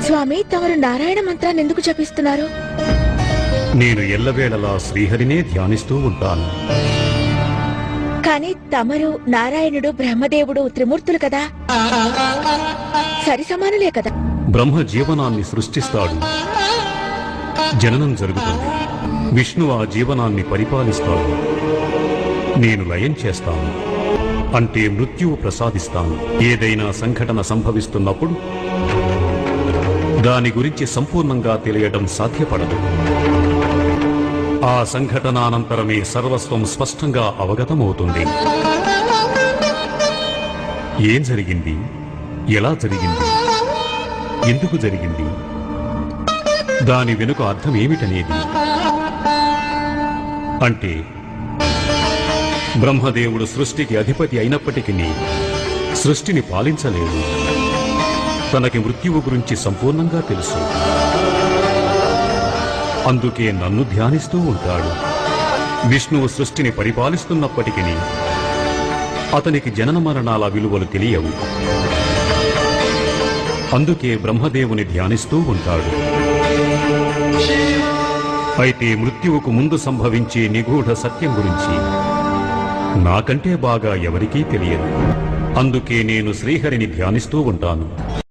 స్వామి, తమరు నారాయణ మంత్రాన్ని ఎందుకు జపిస్తున్నారు? నేను ఎల్లవేళలా శ్రీహరినే ధ్యానిస్తూ ఉంటాను. కానీ తమరు నారాయణుడు, బ్రహ్మదేవుడు త్రిమూర్తులు కదా, సరి సమానులే కదా. బ్రహ్మ జీవనాన్ని సృష్టిస్తాడు, జననం జరుగుతుంది. విష్ణు ఆ జీవనాన్ని పరిపాలిస్తాడు. నేను లయం చేస్తాను, అంటే మృత్యువు ప్రసాదిస్తాను. ఏదైనా సంఘటన సంభవిస్తున్నప్పుడు దాని గురించి సంపూర్ణంగా తెలియడం సాధ్యపడదు. ఆ సంఘటనానంతరమే సర్వస్వం స్పష్టంగా అవగతమవుతుంది. ఏం జరిగింది, ఎలా జరిగింది, ఎందుకు జరిగింది, దాని వెనుక అర్థం ఏమిటనేది. అంటే బ్రహ్మదేవుడు సృష్టికి అధిపతి అయినప్పటికీ సృష్టిని పాలించలేడు. తనకి మృత్యువు గురించి సంపూర్ణంగా తెలుసు. అందుకే నన్ను ధ్యానిస్తూ ఉంటాడు. విష్ణువు సృష్టిని పరిపాలిస్తున్నప్పటికీ అతనికి జనన మరణాల విలువలు తెలియవు. అందుకే బ్రహ్మదేవుని ధ్యానిస్తూ ఉంటాడు. అయితే మృత్యువుకు ముందు సంభవించే నిగూఢ సత్యం గురించి నాకంటే బాగా ఎవరికీ తెలియదు. అందుకే నేను శ్రీహరిని ధ్యానిస్తూ ఉంటాను.